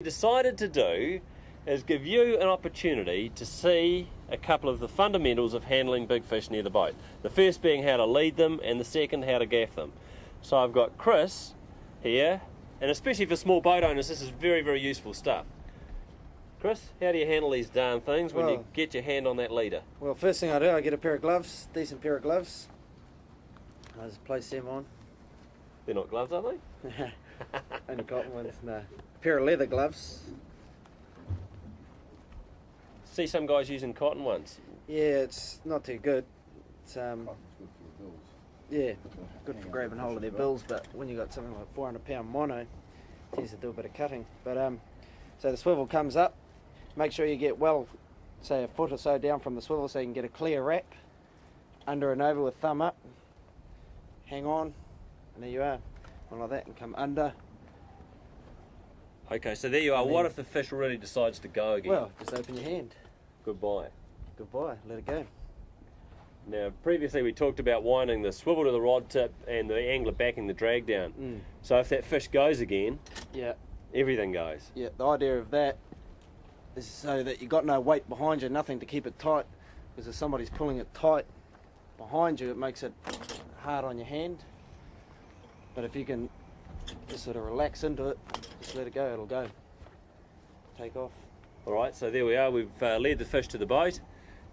Decided to do is give you an opportunity to see a couple of the fundamentals of handling big fish near the boat. The first being how to lead them, and the second how to gaff them. So I've got Chris here, and especially for small boat owners, this is very, very useful stuff. Chris, how do you handle these darn things when you get your hand on that leader? Well, first thing I do, I get a pair of gloves, decent pair of gloves. I just place them on. They're not gloves, are they? Only cotton ones, no. A pair of leather gloves. See some guys using cotton ones. Yeah, it's not too good. It's yeah, good for grabbing hold of their bills, but when you got something like 400-pound mono, it tends to do a bit of cutting. But so the swivel comes up. Make sure you get say a foot or so down from the swivel so you can get a clear wrap. Under and over with thumb up. Hang on, and there you are. One like that, and come under. Okay, so there you are. What if the fish really decides to go again? Well, just open your hand. Goodbye. Goodbye, let it go. Now, previously we talked about winding the swivel to the rod tip and the angler backing the drag down. So if that fish goes again, everything goes. Yeah, the idea of that is so that you've got no weight behind you, nothing to keep it tight, because if somebody's pulling it tight behind you, it makes it hard on your hand. But if you can just sort of relax into it, just let it go, it'll go. Take off. Alright, so there we are. We've led the fish to the boat,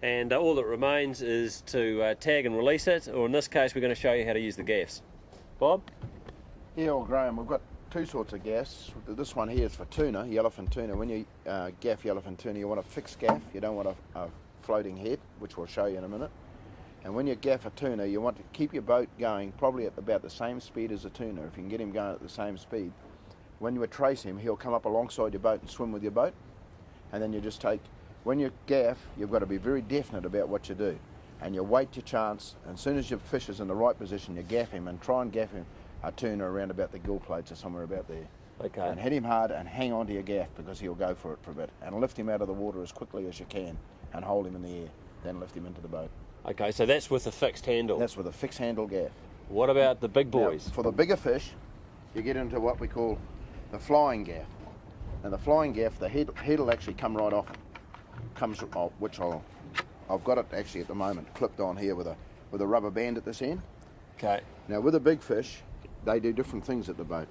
and all that remains is to tag and release it, or in this case we're going to show you how to use the gaffs. Bob? Yeah, well, Graham, we've got two sorts of gaffs. This one here is for tuna, yellowfin tuna. When you gaff yellowfin tuna, you want a fixed gaff. You don't want a floating head, which we'll show you in a minute. And when you gaff a tuna, you want to keep your boat going probably at about the same speed as a tuna. If you can get him going at the same speed, when you trace him, he'll come up alongside your boat and swim with your boat. And then you just take, when you gaff, you've got to be very definite about what you do. And you wait your chance, and as soon as your fish is in the right position, you gaff him, and try and gaff him a tuna around about the gill plates or somewhere about there. Okay. And hit him hard and hang on to your gaff, because he'll go for it for a bit. And lift him out of the water as quickly as you can and hold him in the air. Then lift him into the boat. Okay, so that's with a fixed handle. That's with a fixed handle gaff. What about the big boys? Now, for the bigger fish, you get into what we call the flying gaff. And the flying gaff, the head will actually come right off. Which I've got it actually at the moment clipped on here with a rubber band at this end. Okay. Now with a big fish, they do different things at the boat.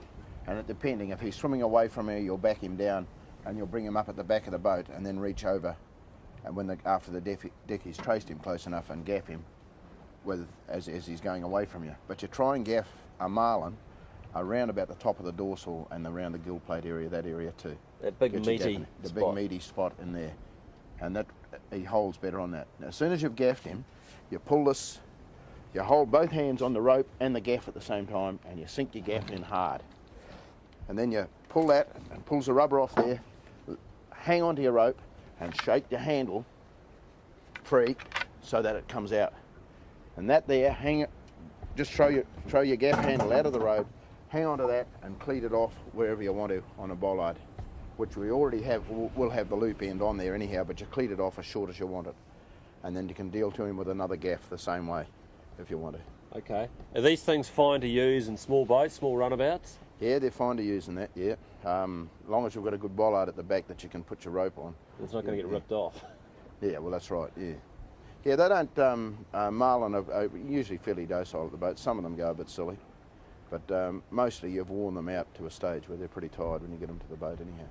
And it depending, if he's swimming away from you, you'll back him down and you'll bring him up at the back of the boat and then reach over. And after the deckie's traced him close enough, and gaff him as he's going away from you. But you try and gaff a marlin around about the top of the dorsal and around the gill plate area, that area too. That big meaty spot. The big meaty spot in there. And that he holds better on that. Now as soon as you've gaffed him, you pull this, you hold both hands on the rope and the gaff at the same time, and you sink your gaff in hard. And then you pull that and pulls the rubber off there, hang onto your rope and shake your handle free so that it comes out. And that there, hang it, just throw your gaff handle out of the rope, hang onto that and cleat it off wherever you want to on a bollard, which we already have. We'll have the loop end on there anyhow, but you cleat it off as short as you want it. And then you can deal to him with another gaff the same way if you want to. Okay. Are these things fine to use in small boats, small runabouts? Yeah, they're fine to use in that, yeah. Long as you've got a good bollard at the back that you can put your rope on. It's not going to get ripped off. Yeah, well that's right, yeah. Yeah, they don't, marlin are usually fairly docile at the boat. Some of them go a bit silly. But mostly you've worn them out to a stage where they're pretty tired when you get them to the boat anyhow.